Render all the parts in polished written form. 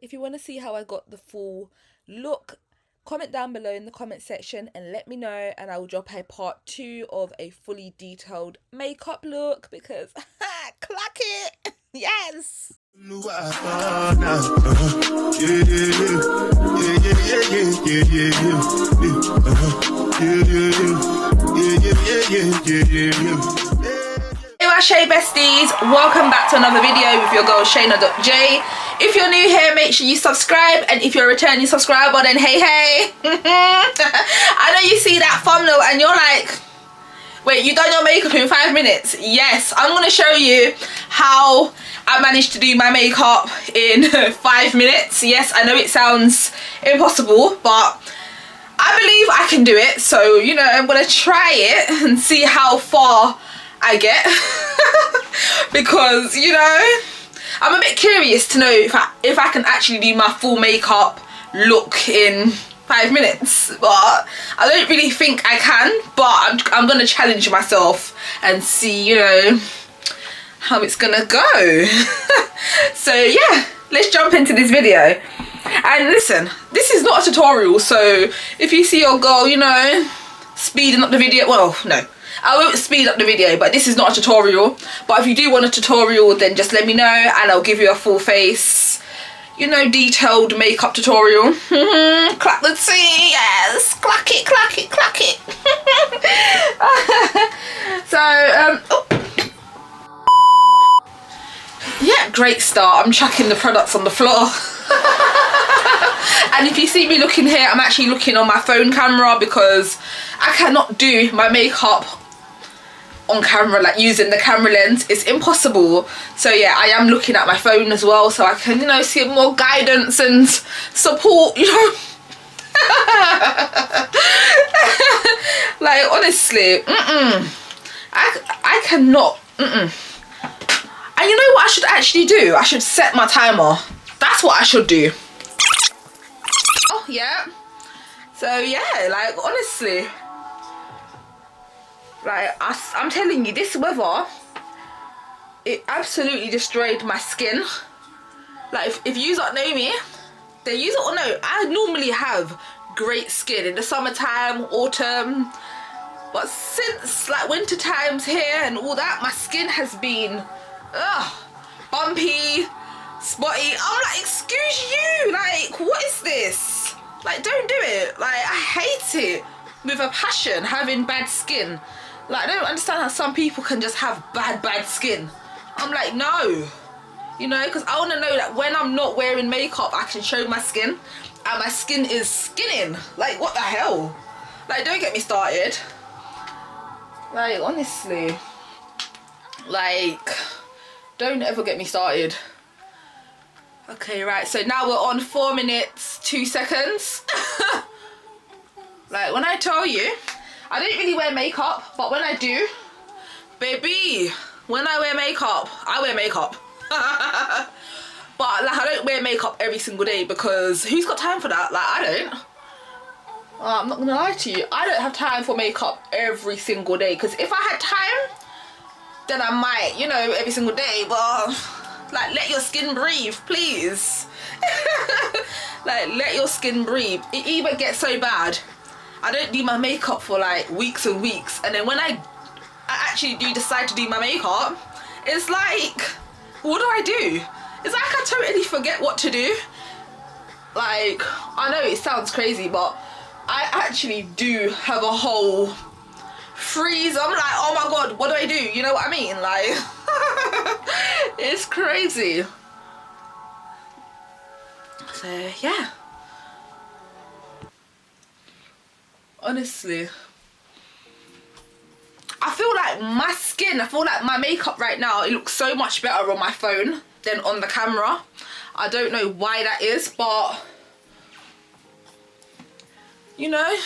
If you want to see how I got the full look, comment down below in the comment section and let me know, and I will drop a part 2 of a fully detailed makeup look because clock it. Yes. Hey my Shay besties, welcome back to another video with your girl Shayna.J. If you're new here, make sure you subscribe, and if you're a returning subscriber, then hey I know you see that thumbnail and you're like, wait, you done your makeup in 5 minutes? Yes, I'm gonna show you how I managed to do my makeup in 5 minutes. Yes, I know it sounds impossible, but I believe I can do it. So, you know, I'm gonna try it and see how far I get because, you know, I'm a bit curious to know if I can actually do my full makeup look in 5 minutes, but I don't really think I can, but I'm gonna challenge myself and see, you know, how it's gonna go. So yeah, let's jump into this video. And listen, this is not a tutorial, so if you see your girl, you know, speeding up the video, well, no, I won't speed up the video, but this is not a tutorial. But if you do want a tutorial, then just let me know and I'll give you a full face, you know, detailed makeup tutorial. Clap the tea, yes, clack it, clack it, clack it. So, yeah, great start. I'm chucking the products on the floor. And if you see me looking here, I'm actually looking on my phone camera because I cannot do my makeup on camera, like using the camera lens. It's impossible. So yeah, I am looking at my phone as well, so I can, you know, see more guidance and support, you know. Like, honestly, I cannot. And you know what I should actually do? I should set my timer. That's what I should do. Oh yeah. So yeah, like, honestly, like, I'm telling you, this weather, it absolutely destroyed my skin. Like, if you don't know me, then you don't know, I normally have great skin in the summertime, autumn, but since like winter times here and all that, my skin has been bumpy, spotty. I'm like, excuse you, like, what is this? Like, don't do it. Like, I hate it with a passion, having bad skin. Like, I don't understand how some people can just have bad skin. I'm like, no, you know, because I want to know that when I'm not wearing makeup, I can show my skin, and my skin is skinning. Like, what the hell? Like, don't get me started. Like, honestly, like, don't ever get me started. Okay, right, so now we're on 4 minutes 2 seconds. Like, when I tell you, I don't really wear makeup, but when I do, baby, when I wear makeup, I wear makeup. But like, I don't wear makeup every single day because who's got time for that? Like, I don't. I'm not gonna lie to you, I don't have time for makeup every single day, because if I had time, then I might, you know, every single day, but like, let your skin breathe, please. Like, let your skin breathe. It even gets so bad, I don't do my makeup for like weeks and weeks, and then when I actually do decide to do my makeup, it's like, what do I do? It's like I totally forget what to do. Like, I know it sounds crazy, but I actually do have a whole freeze. I'm like, oh my god, what do I do? You know what I mean? Like, it's crazy. So yeah, honestly, I feel like my skin, I feel like my makeup right now, it looks so much better on my phone than on the camera. I don't know why that is, but you know,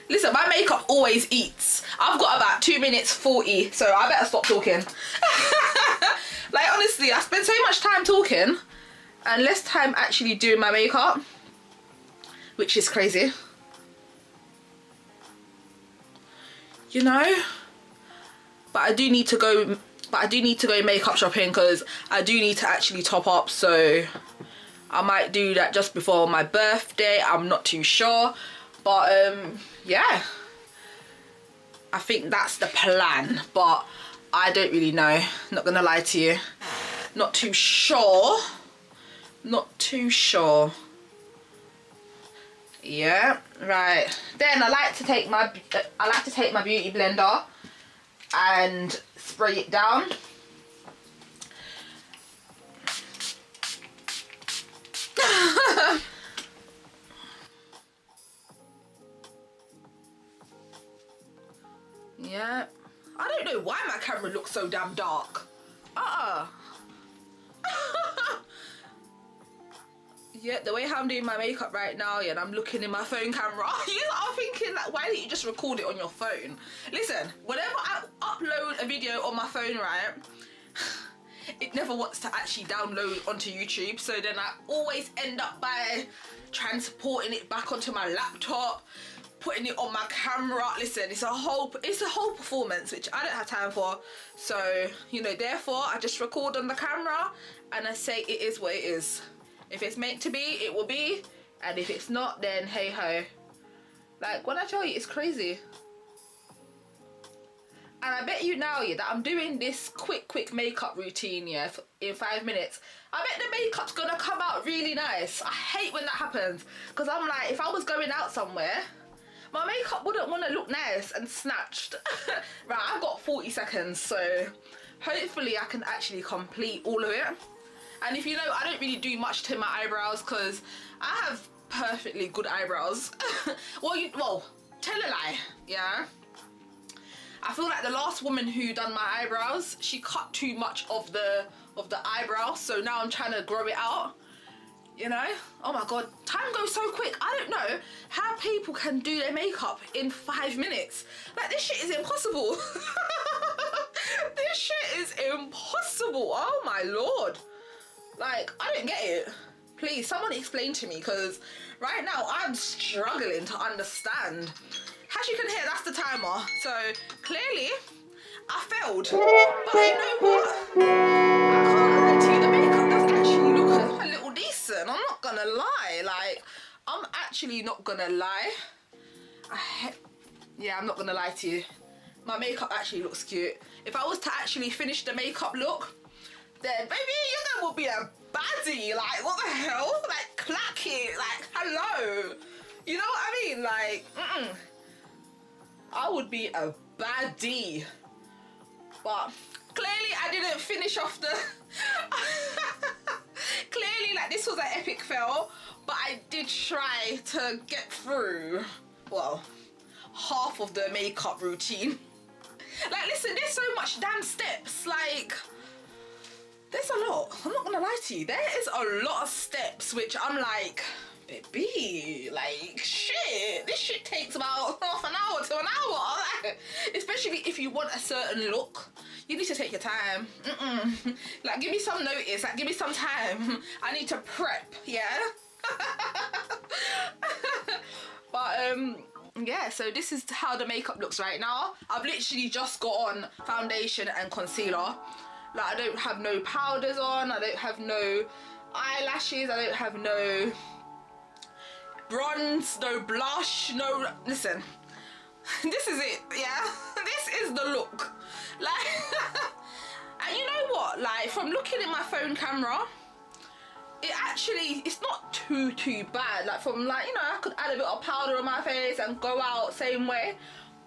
listen, my makeup always eats. I've got about 2 minutes 40, so I better stop talking. Like, honestly, I spend so much time talking and less time actually doing my makeup, which is crazy. You know, but I do need to go makeup shopping because I do need to actually top up, so I might do that just before my birthday. I'm not too sure. But yeah, I think that's the plan. But I don't really know. Not gonna lie to you. Not too sure. Not too sure. Yeah, right. Then I like to take my beauty blender and spray it down. Yeah. I don't know why my camera looks so damn dark. Yeah, the way how I'm doing my makeup right now, yeah, and I'm looking in my phone camera, you are thinking like, why didn't you just record it on your phone? Listen, whenever I upload a video on my phone, right, it never wants to actually download onto YouTube, so then I always end up by transporting it back onto my laptop, putting it on my camera. Listen, it's a whole performance which I don't have time for. So, you know, therefore I just record on the camera and I say it is what it is. If it's meant to be, it will be, and if it's not, then hey ho. Like, when I tell you, it's crazy. And I bet you now, yeah, that I'm doing this quick makeup routine, yeah, in 5 minutes. I bet the makeup's gonna come out really nice. I hate when that happens, because I'm like, if I was going out somewhere, my makeup wouldn't want to look nice and snatched. Right, I've got 40 seconds, so hopefully I can actually complete all of it. And if you know, I don't really do much to my eyebrows because I have perfectly good eyebrows. well, tell a lie, yeah. I feel like the last woman who done my eyebrows, she cut too much of the eyebrow, so now I'm trying to grow it out. You know? Oh my god, time goes so quick. I don't know how people can do their makeup in 5 minutes. Like, this shit is impossible. This shit is impossible. Oh my lord. Like, I don't get it. Please, someone explain to me, because right now I'm struggling to understand. As you can hear, that's the timer. So clearly, I failed. But you know what? I can't lie to you. The makeup does actually look a little decent. I'm not gonna lie. Like, I'm actually not gonna lie. Yeah, I'm not gonna lie to you. My makeup actually looks cute. If I was to actually finish the makeup look, then baby, you will be a baddie. Like, what the hell? Like, clack it. Like, hello. You know what I mean? Like, I would be a baddie. But clearly I didn't finish off the clearly, like, this was an epic fail, but I did try to get through, well, half of the makeup routine. Like, listen, there's so much damn steps. Like, there's a lot. I'm not gonna lie to you. There is a lot of steps which I'm like, baby, like, shit, this shit takes about half an hour to an hour. Like, especially if you want a certain look, you need to take your time. Like, give me some notice. Like, give me some time. I need to prep, yeah? But, yeah, so this is how the makeup looks right now. I've literally just got on foundation and concealer. Like, I don't have no powders on, I don't have no eyelashes, I don't have no bronze, no blush, no, listen, this is it, yeah? This is the look. Like, and you know what, like, from looking in my phone camera, it's not too bad. Like, from, like, you know, I could add a bit of powder on my face and go out same way.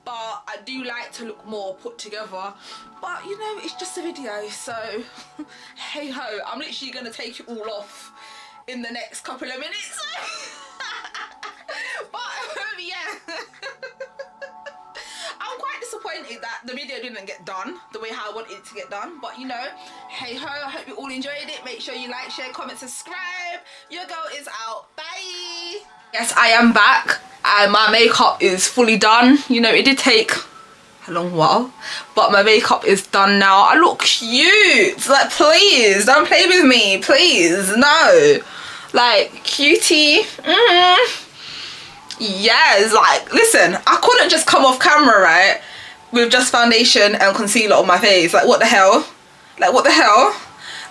But I do like to look more put together. But, you know, it's just a video, so hey ho. I'm literally going to take it all off in the next couple of minutes. But, yeah. I'm quite disappointed that the video didn't get done the way how I wanted it to get done. But, you know, hey ho. I hope you all enjoyed it. Make sure you like, share, comment, subscribe. Your girl is out. Bye. Yes, I am back. And my makeup is fully done. You know, it did take a long while, but my makeup is done now. I look cute. Like, please don't play with me, please. No, like, cutie. Yes, like, listen, I couldn't just come off camera, right, with just foundation and concealer on my face. Like, what the hell? Like, what the hell?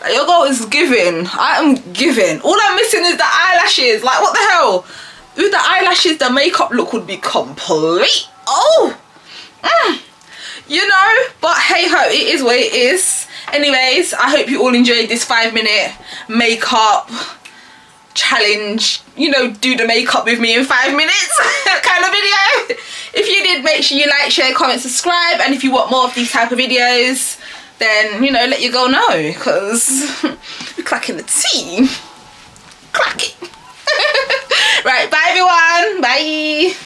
Like, your girl is giving. I am giving. All I'm missing is the eyelashes. Like, what the hell? With the eyelashes, the makeup look would be complete. Oh! You know? But hey ho, it is what it is. Anyways, I hope you all enjoyed this 5-minute makeup challenge. You know, do the makeup with me in 5 minutes kind of video. If you did, make sure you like, share, comment, subscribe. And if you want more of these type of videos, then, you know, let your girl know. Because we're clacking the tea. Clack it. Right, bye everyone. Bye.